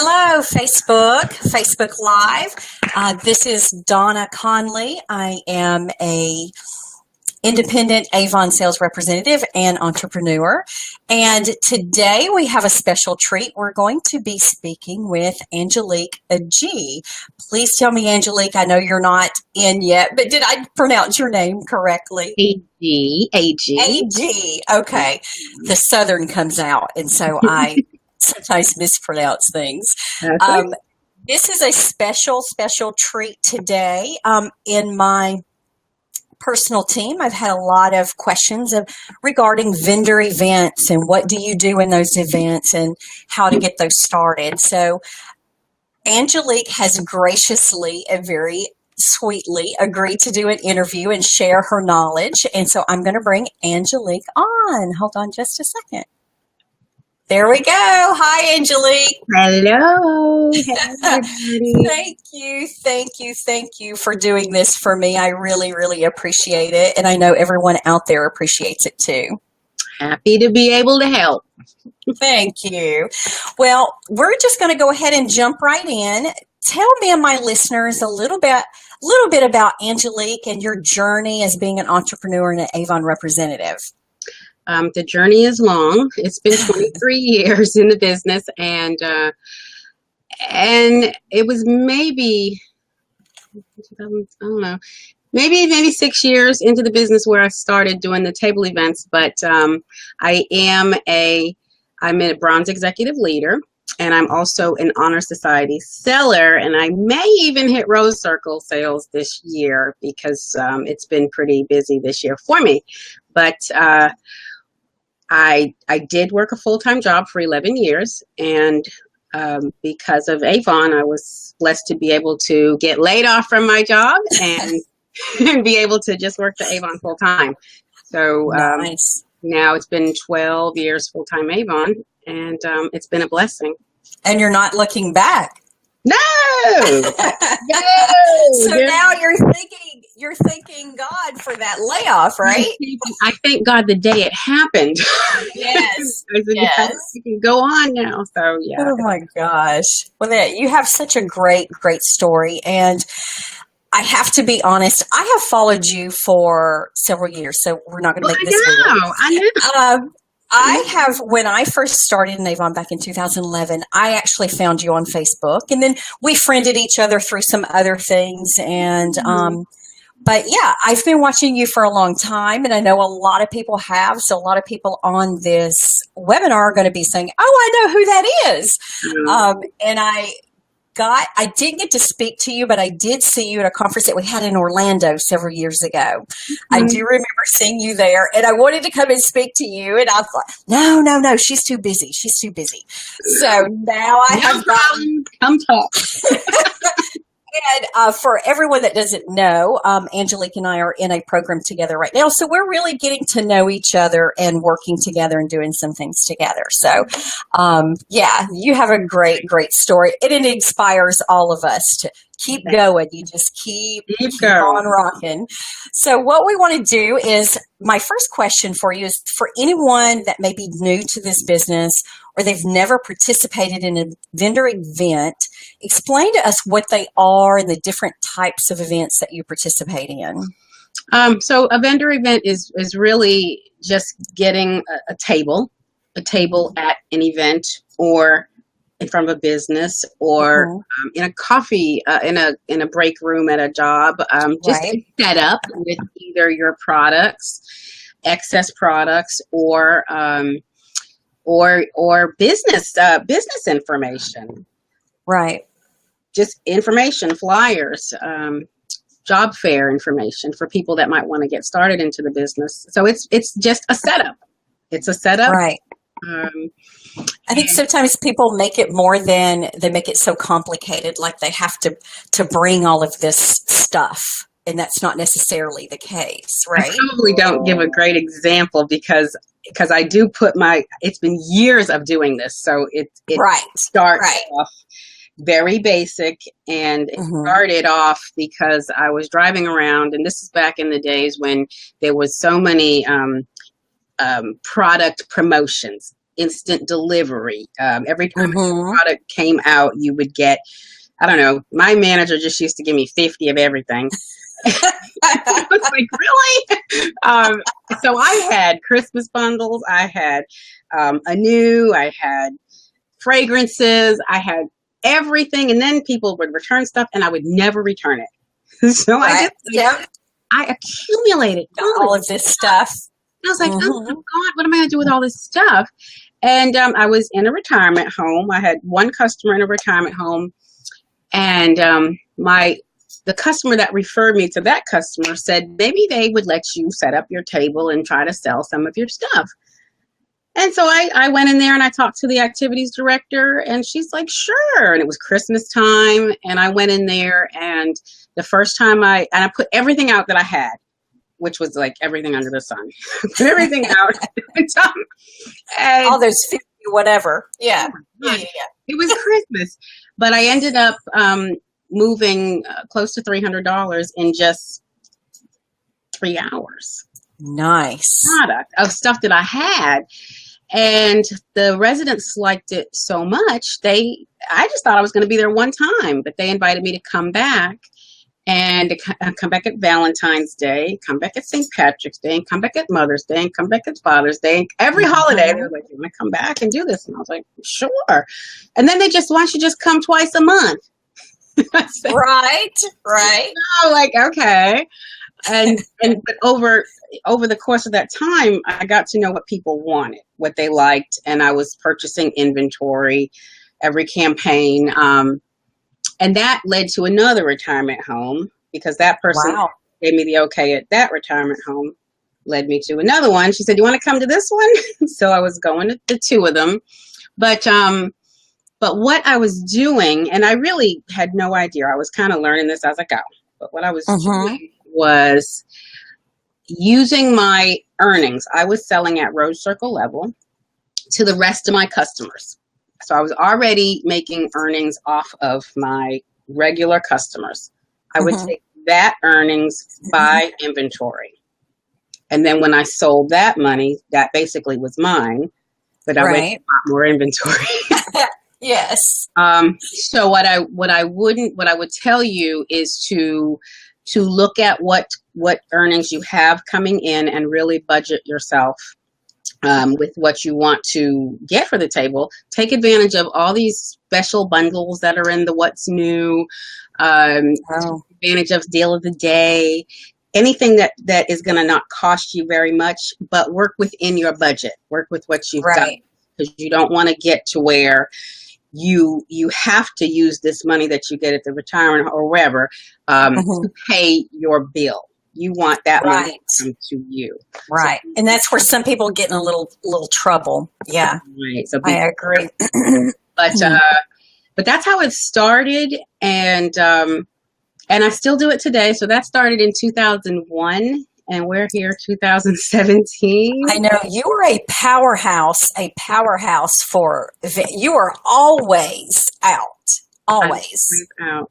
Hello, Facebook Live. This is Donna Conley. I am a independent Avon sales representative and entrepreneur. And today we have a special treat. We're going to be speaking with Angelique Agee. Please tell me, Angelique, I know you're not in yet, but did I pronounce your name correctly? Agee. Agee. Okay. The Southern comes out, and so I sometimes mispronounce things. Okay. This is a special treat today. In my personal team, I've had a lot of questions regarding vendor events and what do you do in those events and how to get those started. So Angelique has graciously and very sweetly agreed to do an interview and share her knowledge. And so I'm going to bring Angelique on. Hold on just a second. There we go. Hi, Angelique. Hello. Thank you for doing this for me. I really appreciate it. And I know everyone out there appreciates it too. Happy to be able to help. Thank you. Well, we're just going to go ahead and jump right in. Tell me and my listeners a little bit about Angelique and your journey as being an entrepreneur and an Avon representative. The journey is long. It's been 23 years in the business, and it was maybe, I don't know, maybe 6 years into the business where I started doing the table events. But I'm a bronze executive leader, and I'm also an honor society seller, and I may even hit rose circle sales this year because it's been pretty busy this year for me. But I did work a full-time job for 11 years, and because of Avon, I was blessed to be able to get laid off from my job and be able to just work for Avon full-time. So nice. Now it's been 12 years full-time Avon, and it's been a blessing. And you're not looking back. No. So now you're thanking God for that layoff, right? I thank God the day it happened. Yes. Yes. You can go on now. So yeah. Oh my gosh. Well, you have such a great story, and I have to be honest. I have followed you for several years, so we're not going to make this weird. I know. I have, when I first started in Avon back in 2011, I actually found you on Facebook, and then we friended each other through some other things. And, but yeah, I've been watching you for a long time, and I know a lot of people have. So a lot of people on this webinar are going to be saying, oh, I know who that is. And I didn't get to speak to you, but I did see you at a conference that we had in Orlando several years ago. I do remember seeing you there, and I wanted to come and speak to you, and I thought, no, she's too busy. So now I have gotten... Come talk. And for everyone that doesn't know, Angelique and I are in a program together right now. So we're really getting to know each other and working together and doing some things together. So, yeah, you have a great story. And it inspires all of us to keep going. You just keep on rocking. So what we want to do is, my first question for you is, for anyone that may be new to this business or they've never participated in a vendor event, explain to us what they are and the different types of events that you participate in. So a vendor event is really just getting a table at an event, or in front of a business, or in a coffee, in a break room at a job, just to set up with either your products, excess products, or business information. Right. Just information, flyers, job fair information for people that might want to get started into the business. So it's just a setup. It's a setup. Right. I think sometimes people make it they make it so complicated, like they have to bring all of this stuff, and that's not necessarily the case, right? I probably don't give a great example because I do put it's been years of doing this, so it starts off very basic, and it started off because I was driving around, and this is back in the days when there was so many product promotions instant delivery. Every time a new Mm-hmm. product came out, you would get, I don't know, my manager just used to give me 50 of everything. I was like, really? So I had Christmas bundles. I had I had fragrances. I had everything. And then people would return stuff and I would never return it. So Right. Yep. I accumulated all All of of this stuff. I was like, oh my Mm-hmm. God, what am I going to do with all this stuff? And I was in a retirement home. I had one customer in a retirement home. And the customer that referred me to that customer said maybe they would let you set up your table and try to sell some of your stuff. And so I went in there and I talked to the activities director and she's like, sure. And it was Christmas time. And I went in there and the first time I put everything out that I had, which was like everything under the sun. Put everything out. And All those 50 whatever. Yeah. Yeah. it was Christmas. But I ended up moving close to $300 in just 3 hours. Nice. Product of stuff that I had. And the residents liked it so much, I just thought I was going to be there one time, but they invited me to come back and to come back at Valentine's Day, come back at St. Patrick's Day, and come back at Mother's Day, and come back at Father's Day. And every holiday, they were like, you want to come back and do this? And I was like, sure. And then why don't you just come twice a month? I said, Right. oh, like, okay. But over the course of that time, I got to know what people wanted, what they liked, and I was purchasing inventory every campaign. And that led to another retirement home because that person gave me the okay at that retirement home, led me to another one. She said, you want to come to this one? So I was going to the two of them. But what I was doing, and I really had no idea, I was kind of learning this as I go, but what I was doing was using my earnings. I was selling at Rose Circle level to the rest of my customers. So I was already making earnings off of my regular customers. I would take that earnings, buy inventory. And then when I sold that money, that basically was mine, but I went to more inventory. Yes. So what I would tell you is to look at what earnings you have coming in and really budget yourself with what you want to get for the table. Take advantage of all these special bundles that are in the What's New, advantage of deal of the day, anything that is going to not cost you very much, but work within your budget. Work with what you've got, because you don't want to get to where you have to use this money that you get at the retirement or wherever to pay your bill. You want that money to come to you. Right. So, and that's where some people get in a little trouble. Yeah. Right. So I agree. But that's how it started, and I still do it today. So that started in 2001, and we're here 2017. I know you are a powerhouse for, you are always out. Always out.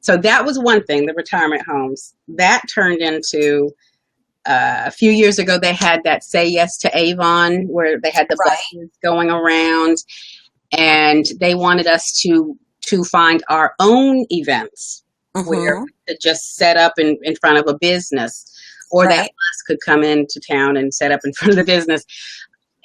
So that was one thing, the retirement homes. That turned into, a few years ago, they had that Say Yes to Avon, where they had the buses going around, and they wanted us to find our own events where we could just set up in front of a business, or that bus could come into town and set up in front of the business.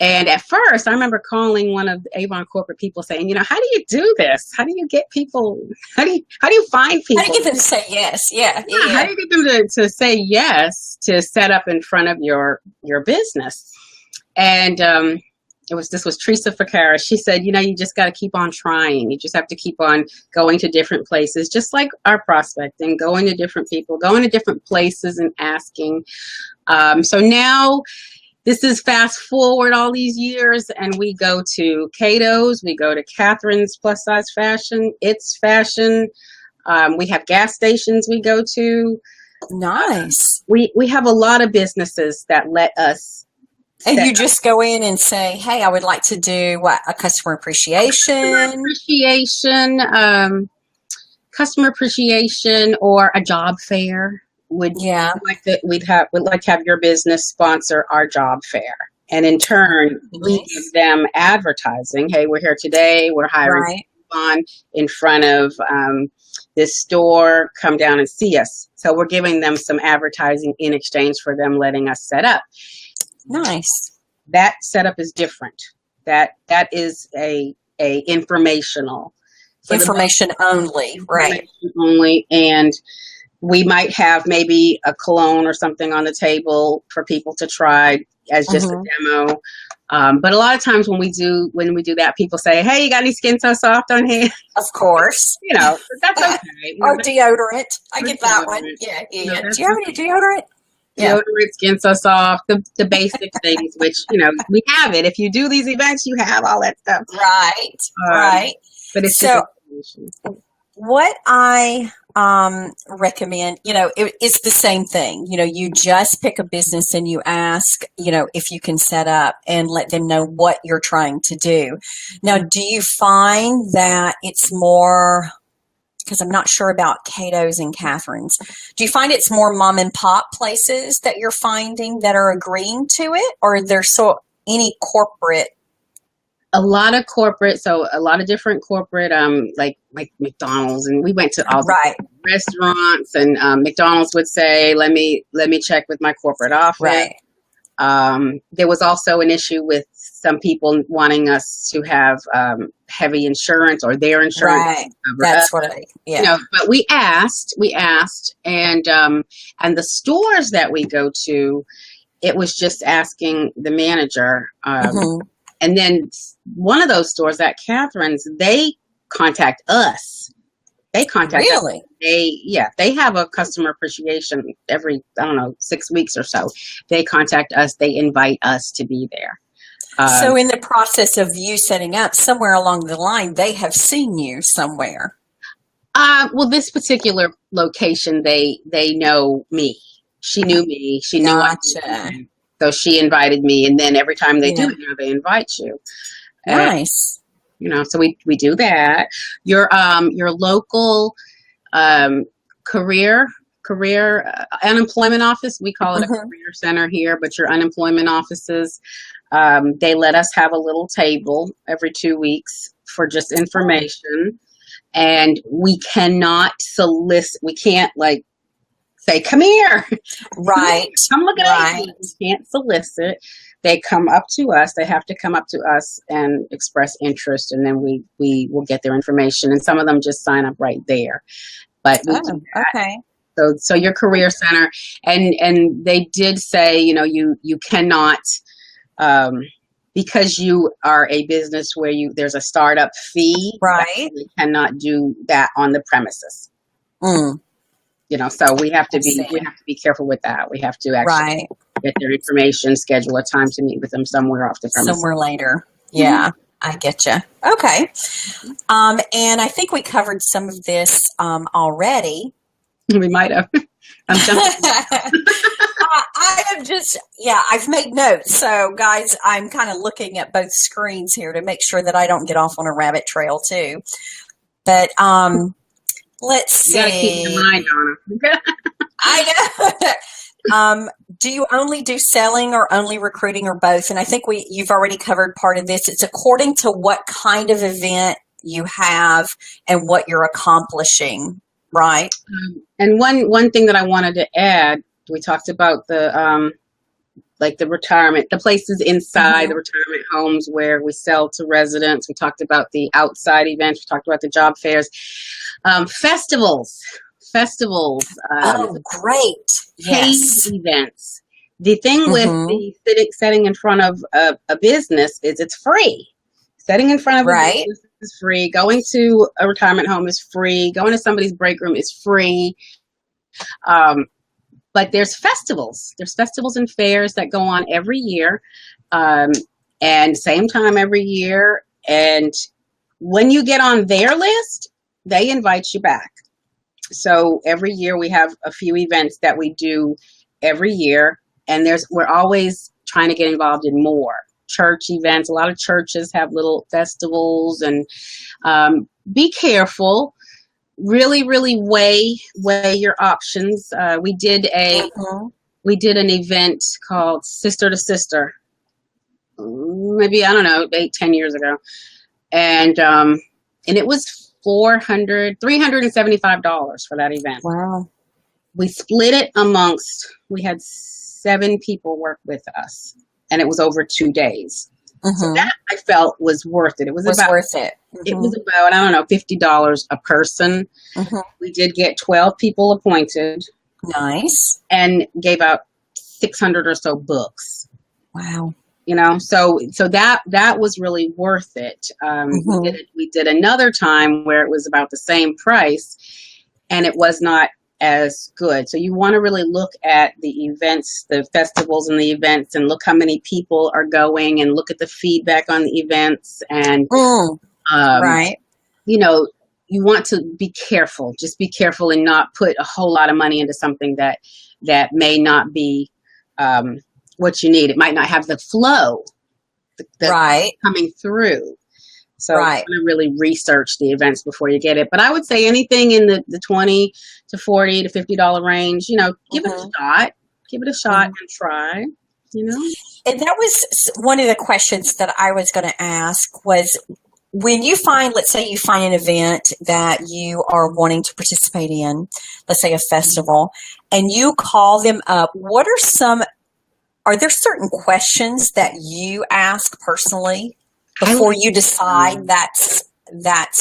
And at first, I remember calling one of the Avon corporate people saying, how do you do this? How do you get people? How do you find people? How do you get them to say yes? Yeah. How do you get them to say yes to set up in front of your business? And this was Teresa Ficara. She said, you just got to keep on trying. You just have to keep on going to different places, just like our prospecting, going to different people, going to different places and asking. So now, this is fast forward all these years, and we go to Cato's, we go to Catherine's Plus Size Fashion, It's Fashion. We have gas stations we go to. Nice. We have a lot of businesses that let us. And you just go in and say, hey, I would like to do a customer appreciation. Customer appreciation, or a job fair. We'd like to have your business sponsor our job fair. And in turn, we give Nice. them advertising. Hey, we're here today. We're hiring Right. on in front of this store. Come down and see us. So we're giving them some advertising in exchange for them letting us set up. Nice. That setup is different. That is a informational. Information only. Right. Information only, and we might have maybe a cologne or something on the table for people to try as just a demo. But a lot of times when we do that, people say, "Hey, you got any Skin So Soft on hand?" Of course. That's okay. Or deodorant. I get that one. Yeah. Yeah. Do you have any deodorant? Yeah. Deodorant, Skin So Soft, the basic things, which we have it. If you do these events, you have all that stuff. Right. Right. But it's so. What I recommend, it's the same thing. You just pick a business and you ask, if you can set up and let them know what you're trying to do. Now, do you find that it's more, because I'm not sure about Cato's and Catherine's, do you find it's more mom and pop places that you're finding that are agreeing to it, or are there any corporate? A lot of corporate, so a lot of different corporate, like McDonald's, and we went to all the restaurants, and McDonald's would say, "Let me check with my corporate office." Right. There was also an issue with some people wanting us to have heavy insurance or their insurance. Right. That's what but we asked, and the stores that we go to, it was just asking the manager. And then one of those stores at Catherine's, they contact us. They contact us. They have a customer appreciation every, 6 weeks or so. They contact us. They invite us to be there. So in the process of you setting up, somewhere along the line, they have seen you somewhere. Well, this particular location, they know me. She knew me. She knew I knew me. So she invited me, and then every time they do it, they invite you. Nice. So we do that. Your local career unemployment office, we call it a career center here, but your unemployment offices, they let us have a little table every 2 weeks for just information, and we cannot solicit. We can't say, "Come here." Right. Come look at it. We can't solicit. They come up to us. They have to come up to us and express interest, and then we will get their information. And some of them just sign up right there. But we do that. Okay. So your career center, and they did say, you cannot, because you are a business where there's a startup fee. Right. We cannot do that on the premises. So we have to be careful with that. We have to actually get their information, schedule a time to meet with them somewhere off the premises. Somewhere later. Yeah, I get you. Okay. And I think we covered some of this already. We might have. I'm jumping. I have I've made notes. So guys, I'm kind of looking at both screens here to make sure that I don't get off on a rabbit trail too. But let's see. You gotta keep in mind, Donna. I know. Do you only do selling or only recruiting or both? And I think you've already covered part of this. It's according to what kind of event you have and what you're accomplishing, right? And one thing that I wanted to add, we talked about the retirement, the places inside the retirement homes where we sell to residents. We talked about the outside events. We talked about the job fairs. Festivals. Oh, great. Yes. Events. The thing with the setting in front of a business is it's free. Setting in front of a business is free. Going to a retirement home is free. Going to somebody's break room is free. But there's festivals. There's festivals and fairs that go on every year, and same time every year. And when you get on their list, they invite you back. So every year we have a few events that we do every year, and we're always trying to get involved in more church events. A lot of churches have little festivals, and be careful. Really, really weigh your options. We did an event called Sister to Sister maybe, I don't know, 8, 10 years ago. And it was $375 for that event. Wow. We split it we had 7 people work with us, and it was over 2 days. So that I felt was worth it. It was worth it. It was about, I don't know, $50 a person. We did get 12 people appointed. Nice. And gave out 600 or so books. Wow. You know, so that was really worth it. We did another time where it was about the same price, and it was not as good. So you want to really look at the events, the festivals and the events, and look how many people are going, and look at the feedback on the events. And right. You know, you want to be careful. Just be careful and not put a whole lot of money into something that may not be what you need. It might not have the flow right. coming through. So right. you want to really research the events before you get it. But I would say anything in the $20 to $40 to $50 range, you know, give it a shot. Give it a shot and try, you know. And that was one of the questions that I was going to ask was, when you find, let's say you find an event that you are wanting to participate in, let's say a festival, and you call them up, are there certain questions that you ask personally before you decide that's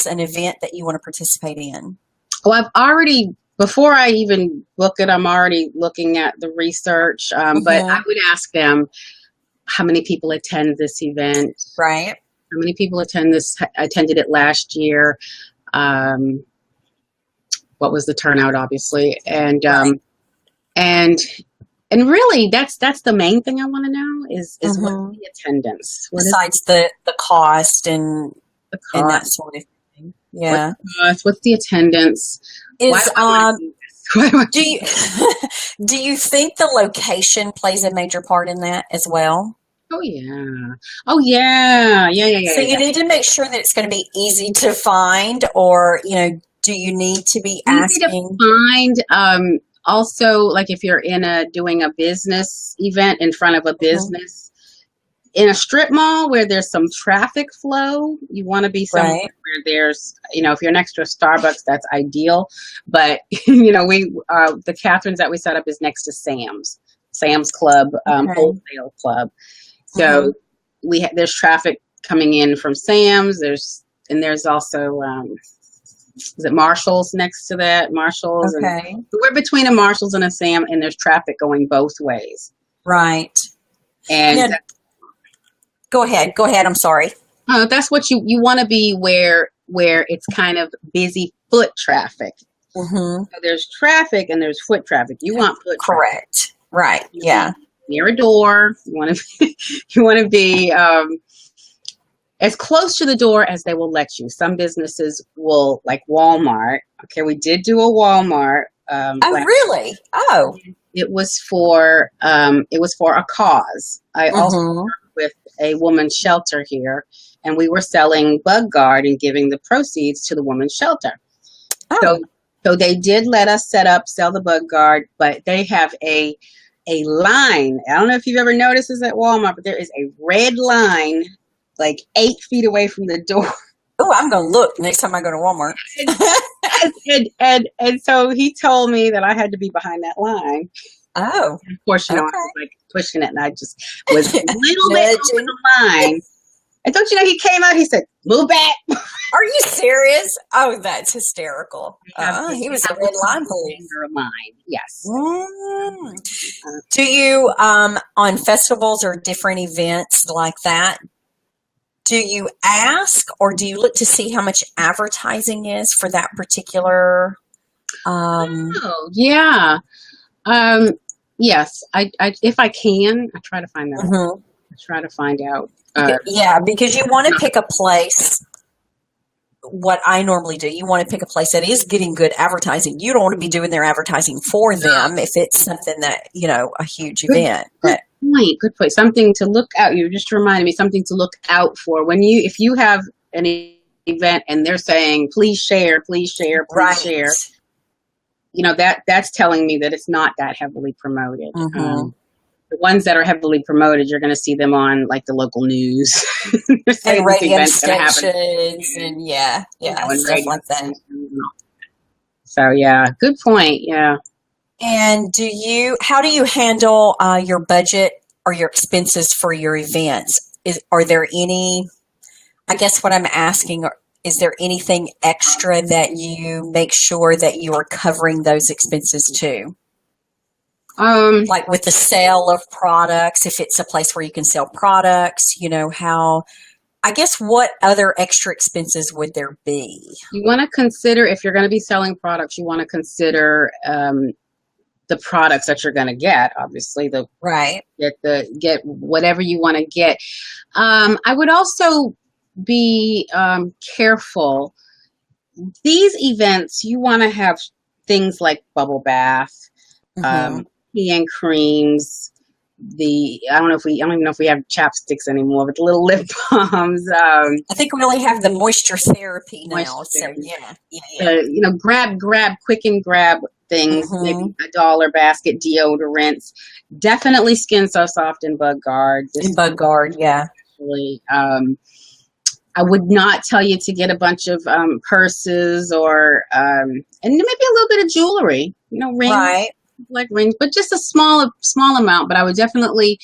an event that you want to participate in? Well, before I even book it, I'm already looking at the research, but I would ask them, how many people attend this event? Right. How many people attended it last year? What was the turnout, obviously? And and really, that's the main thing I want to know is what's the attendance? Besides the cost and that sort of thing. Yeah. What's the attendance? Do you think the location plays a major part in that as well? Oh yeah. So you need to make sure that it's going to be easy to find, or do you need to be asking? Find also, like if you're doing a business event in front of a business in a strip mall where there's some traffic flow, you want to be somewhere where there's, if you're next to a Starbucks, that's ideal. But the Catherine's that we set up is next to Sam's Club, wholesale club. So there's traffic coming in from Sam's. There's also is it Marshall's next to that? Marshall's. Okay. And we're between a Marshall's and a Sam, and there's traffic going both ways. Right. And go ahead. I'm sorry. That's what you want to be where it's kind of busy foot traffic. So there's traffic and there's foot traffic. You want foot correct. Traffic. Right. Yeah. Near a door. You want to be as close to the door as they will let you. Some businesses will, like Walmart. Okay, we did do a Walmart. Really? Oh. It was for a cause. I also worked with a woman's shelter here, and we were selling Bug Guard and giving the proceeds to the woman's shelter. Oh. So they did let us sell the Bug Guard, but they have a line. I don't know if you've ever noticed this at Walmart, but there is a red line like 8 feet away from the door. Oh, I'm going to look next time I go to Walmart. and so he told me that I had to be behind that line. Oh. And of course, I was like pushing it, and I just was a little bit over the line. And don't you know, he came out, he said, "Move back." Are you serious? Oh, that's hysterical. He was a red line police. Yes. Do you, on festivals or different events like that, do you ask or do you look to see how much advertising is for that particular? Yes. I if I can, I try to find that out. I try to find out. Because you want to pick a place. What I normally do, you want to pick a place that is getting good advertising. You don't want to be doing their advertising for them if it's something that, a huge event. Good point. Something to look out. You just reminded me, something to look out for if you have an event and they're saying, please share, share. That's telling me that it's not that heavily promoted. The ones that are heavily promoted, you're going to see them on like the local news. They're saying And this radio event's going to happen. stations, and yeah, And stuff radio like that. stations and all. So yeah, good point. Yeah. And how do you handle your budget or your expenses for your events? Are there any, I guess what I'm asking, is there anything extra that you make sure that you are covering those expenses too? Like with the sale of products, if it's a place where you can sell products, I guess what other extra expenses would there be? You want to consider, if you're going to be selling products, you want to consider the products that you're going to get. Obviously, right. Get whatever you want to get. I would also be careful. These events, you want to have things like bubble bath, hand creams. I don't even know if we have chapsticks anymore, but the little lip balms. I think we only have the moisture therapy now. So yeah. Grab quick and grab things. Maybe $1 basket deodorants. Definitely Skin So Soft and Bug Guard. Bug Guard, yeah. Actually, I would not tell you to get a bunch of purses or and maybe a little bit of jewelry. Rings. Right. Like rings, but just a small amount. But I would definitely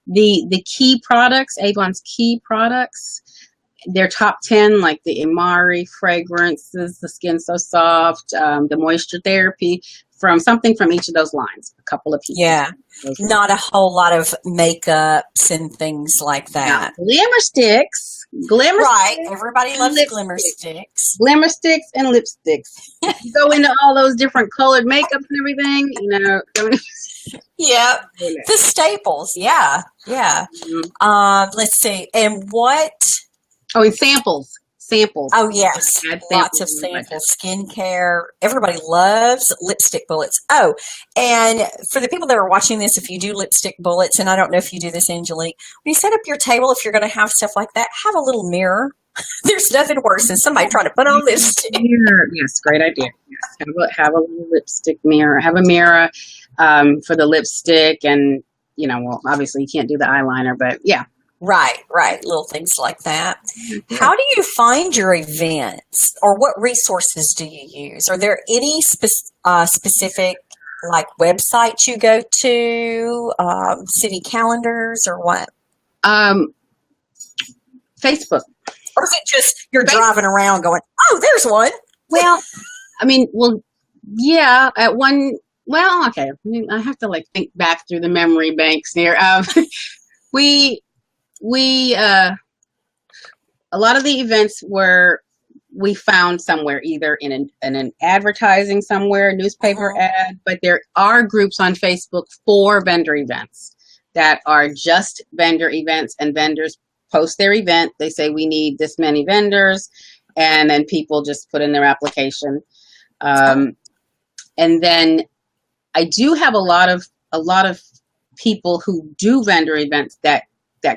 the key products, Avon's key products, their top 10, like the Imari fragrances, the Skin So Soft, the moisture therapy, from each of those lines. A couple of pieces. Yeah, not a whole lot of makeups and things like that. Now, glimmer sticks. Right, everybody loves glimmer sticks. Glimmer sticks and lipsticks. You go into all those different colored makeups and everything, Yeah, the staples. Yeah. Let's see, and what? Oh, and samples. Oh yes, lots of samples. Skincare. Everybody loves lipstick bullets. Oh, and for the people that are watching this, if you do lipstick bullets, and I don't know if you do this, Angelique, when you set up your table, if you're going to have stuff like that, have a little mirror. There's nothing worse than somebody trying to put on lipstick. Mirror. Yes, great idea. Yes. Have a little lipstick mirror. Have a mirror for the lipstick, and obviously you can't do the eyeliner, but yeah. Right. Little things like that. How do you find your events, or what resources do you use? Are there any specific like websites you go to, city calendars, or what? Facebook. Or is it just you're driving around going, oh, there's one? Well, yeah, at one. Well, okay. I have to think back through the memory banks here. We a lot of the events we found somewhere, either in an advertising somewhere, newspaper ad, but there are groups on Facebook for vendor events that are just vendor events, and vendors post their event. They say we need this many vendors, and then people just put in their application. And then I do have a lot of people who do vendor events that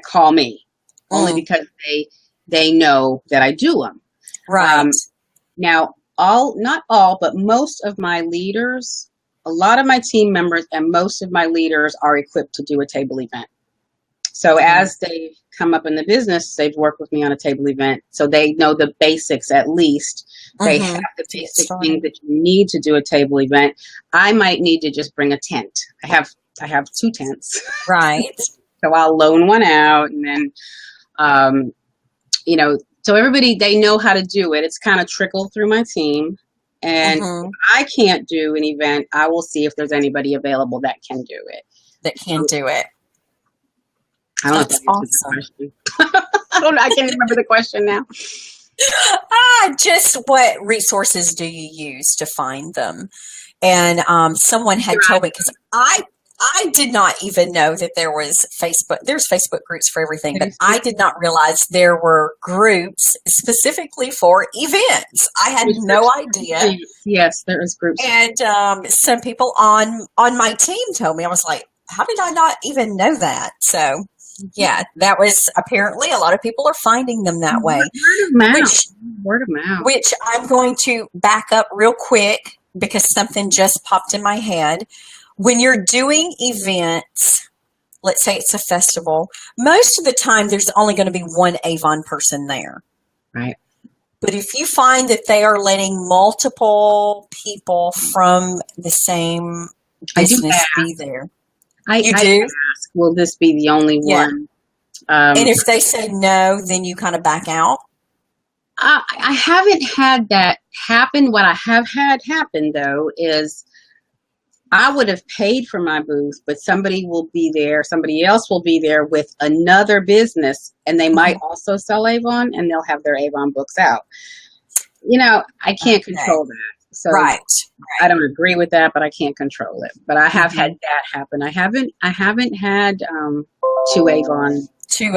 call me only because they know that I do them. Right. Now, not all, but most of my leaders, a lot of my team members and most of my leaders are equipped to do a table event. So as they come up in the business, they've worked with me on a table event. So they know the basics at least. They have the basic things that you need to do a table event. I might need to just bring a tent. I have 2 tents. Right. So I'll loan one out, and then, so everybody, they know how to do it. It's kind of trickled through my team. And if I can't do an event, I will see if there's anybody available that can do it. I don't know if that's awesome. I can't remember the question now. Just what resources do you use to find them? And someone had told me, because I did not even know that there was Facebook. There's Facebook groups for everything, but I did not realize there were groups specifically for events. I had no idea. Yes, there is groups. And some people on my team told me. I was like, how did I not even know that? So, yeah, that was apparently a lot of people are finding them that way. Word of mouth. Which I'm going to back up real quick because something just popped in my head. When you're doing events, let's say it's a festival, most of the time there's only going to be one Avon person there. Right. But if you find that they are letting multiple people from the same business be there, you do ask, will this be the only one? And if they say no, then you kind of back out. I haven't had that happen. What I have had happen, though, is I would have paid for my booth, but somebody else will be there with another business, and they might also sell Avon, and they'll have their Avon books out. I can't control that. So I don't agree with that, but I can't control it. But I have had that happen. I haven't had two Avon. Two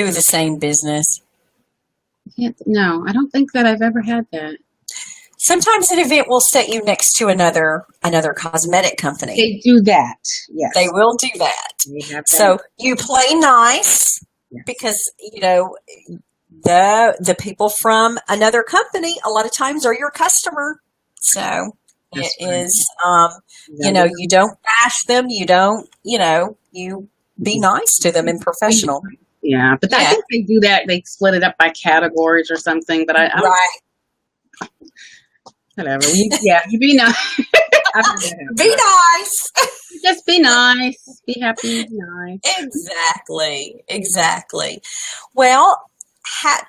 of the same business. No, I don't think that I've ever had that. Sometimes an event will set you next to another cosmetic company. They do that. Yes. They will do that. So you play nice because, the people from another company a lot of times are your customer. So it is, you don't bash them. You don't, you be nice to them and professional. Yeah, but I think they do that. They split it up by categories or something. But I whatever. You be nice. Be nice. Just be nice. Be happy. Be nice. Exactly. Well,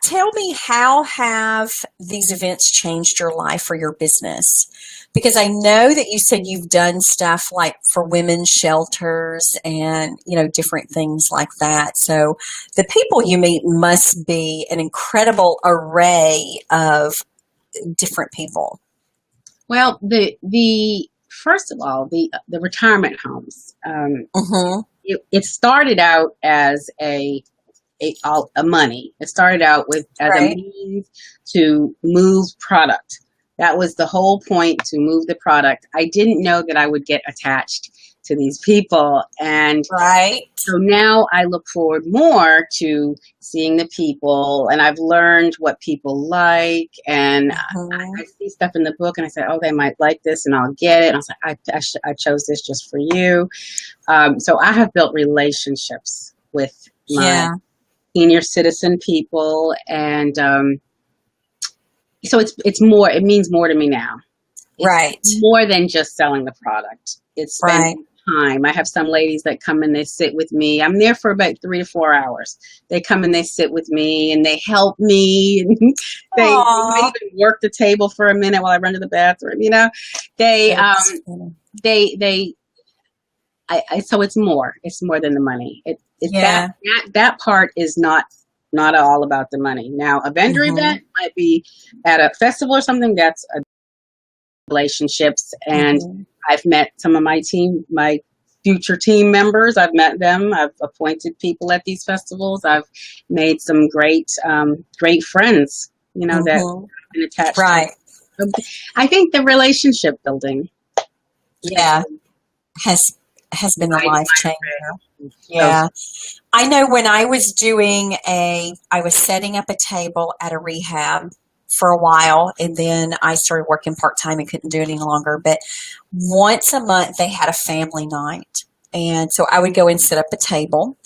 tell me, how have these events changed your life or your business? Because I know that you said you've done stuff like for women's shelters and, different things like that. So the people you meet must be an incredible array of different people. Well, the first of all, the retirement homes. It started out as a money. It started out as a means to move product. That was the whole point, to move the product. I didn't know that I would get attached to these people. And so now I look forward more to seeing the people, and I've learned what people like, and I see stuff in the book and I say, oh, they might like this, and I'll get it. And I was like, I chose this just for you. So I have built relationships with my senior citizen people, and so it means more to me now. It's more than just selling the product. It's spending time. I have some ladies that come and they sit with me. I'm there for about 3 to 4 hours. They come and they sit with me and they help me. And they might even work the table for a minute while I run to the bathroom. So it's more. It's more than the money. That part is not all about the money. Now, a vendor event might be at a festival or something. That's relationships, and I've met some of my future team members. I've met them. I've appointed people at these festivals. I've made some great friends. That have been attached. To. I think the relationship building, has been a life changer. Yeah. I know when I was I was setting up a table at a rehab for a while, and then I started working part-time and couldn't do it any longer. But once a month they had a family night. And so I would go and set up a table.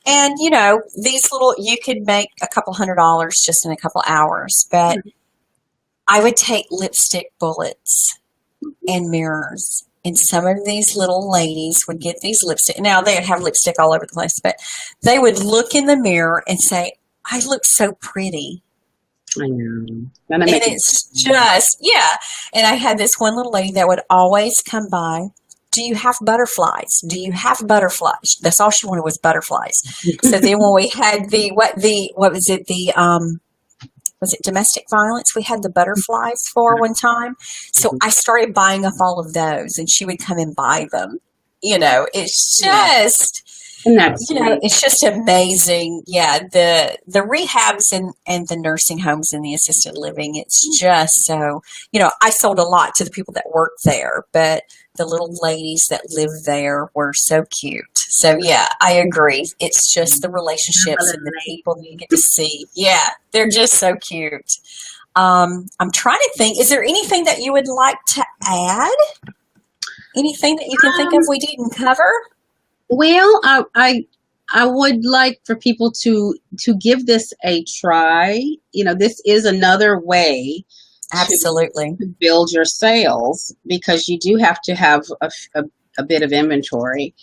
And, you could make a couple $100 just in a couple hours. But I would take lipstick bullets and mirrors. And some of these little ladies would get these lipstick. Now, they'd have lipstick all over the place, but they would look in the mirror and say, I look so pretty. I know. And it's just, And I had this one little lady that would always come by. Do you have butterflies? Do you have butterflies? That's all she wanted was butterflies. So then when we had was it domestic violence? We had the butterflies for one time. So I started buying up all of those, and she would come and buy them. It's just, it's just amazing. Yeah. The rehabs and the nursing homes and the assisted living, it's just so, I sold a lot to the people that work there, but the little ladies that live there were so cute. So I agree. It's just the relationships and the people that you get to see. Yeah, they're just so cute. I'm trying to think, is there anything that you would like to add? Anything that you can think of we didn't cover? Well, I would like for people to give this a try. You know, this is another way Absolutely. to build your sales, because you do have to have a bit of inventory,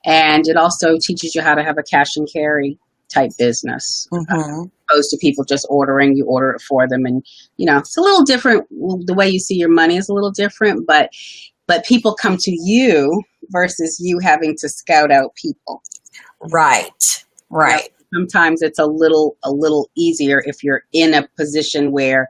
and it also teaches you how to have a cash and carry type business, opposed to people just ordering. You order it for them, and you know it's a little different. The way you see your money is a little different, but people come to you versus you having to scout out people. Right. Right. You know, sometimes it's a little easier if you're in a position where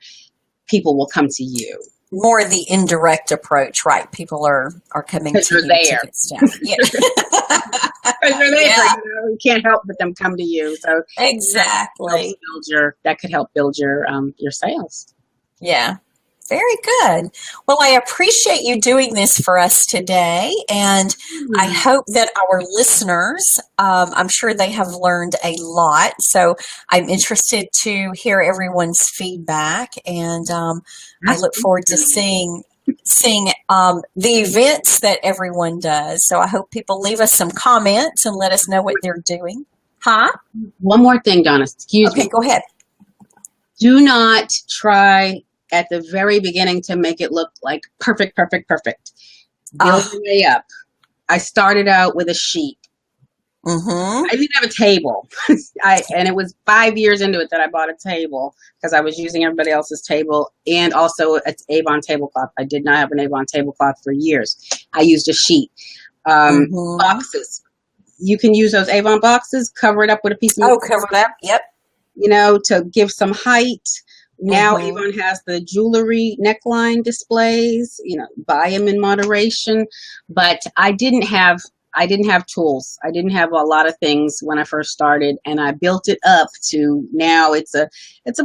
people will come to you. More the indirect approach, right? People are coming to you there. to get stuff. Yeah. Because they're there, yeah. You know, you can't help but them come to you. So exactly, that could help build your sales. Yeah. Very good. Well, I appreciate you doing this for us today, and I hope that our listeners, I'm sure they have learned a lot. So I'm interested to hear everyone's feedback, and I look forward to seeing the events that everyone does. So I hope people leave us some comments and let us know what they're doing. Huh? One more thing, Donna. Excuse me. Okay, go ahead. Do not try at the very beginning to make it look like perfect. Build your way up. I started out with a sheet. I didn't have a table. And it was 5 years into it that I bought a table, because I was using everybody else's table, and also an Avon tablecloth. I did not have an Avon tablecloth for years. I used a sheet. Boxes. You can use those Avon boxes, cover it up with a piece of cover it up. Yep. You know, to give some height. Now Avon has the jewelry neckline displays. You know, buy them in moderation. But I didn't have tools. I didn't have a lot of things when I first started, and I built it up to now it's a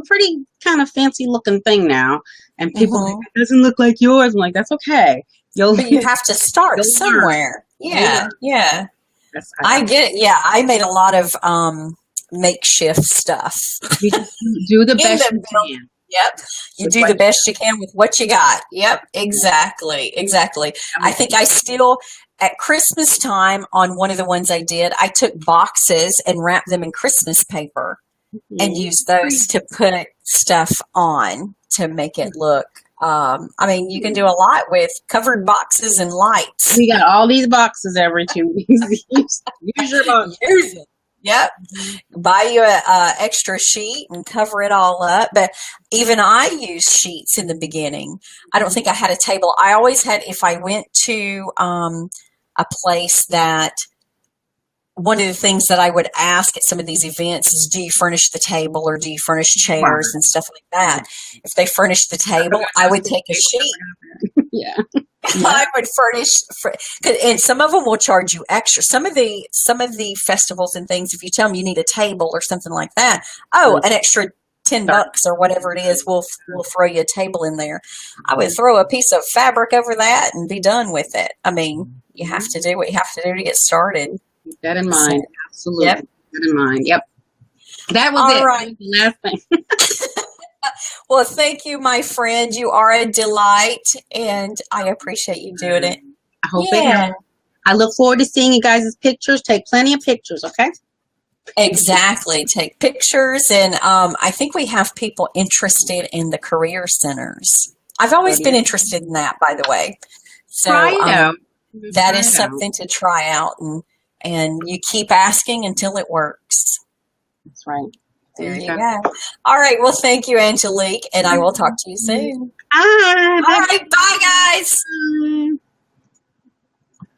pretty kind of fancy looking thing now. And people think it doesn't look like yours. I'm like, that's okay. But you have to start somewhere. Yeah. I get it. Yeah, I made a lot of makeshift stuff. You do the best you can. Yep. You do the best you can with what you got. Yep. Exactly. I think I still, at Christmas time, on one of the ones I did, I took boxes and wrapped them in Christmas paper and used those to put stuff on to make it look. I mean, you can do a lot with covered boxes and lights. We got all these boxes every 2 weeks. Use your box. Use it. Yep. Buy you a extra sheet and cover it all up. But even I used sheets in the beginning. I don't think I had a table. I always had, if I went to a place that, one of the things that I would ask at some of these events is, do you furnish the table or do you furnish chairs and stuff like that? If they furnish the table, I would take a sheet. Yeah. I would furnish, and some of them will charge you extra. Some of the festivals and things, if you tell them you need a table or something like that, an extra $10 or whatever it is, we'll throw you a table in there. I would throw a piece of fabric over that and be done with it. I mean, you have to do what you have to do to get started. Keep that in mind. Absolutely. Yep. Keep that in mind. Yep. That was all right. The last thing. Well, thank you, my friend. You are a delight, and I appreciate you doing it. I hope it helps. I look forward to seeing you guys' pictures. Take plenty of pictures, okay? Exactly. Take pictures, and I think we have people interested in the career centers. I've always been interested in that, by the way. So that is something to try out, and you keep asking until it works. That's right. There you go. All right. Well, thank you, Angelique, and I will talk to you soon. Bye. All right. Bye, guys.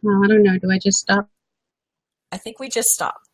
Well, I don't know. Do I just stop? I think we just stopped.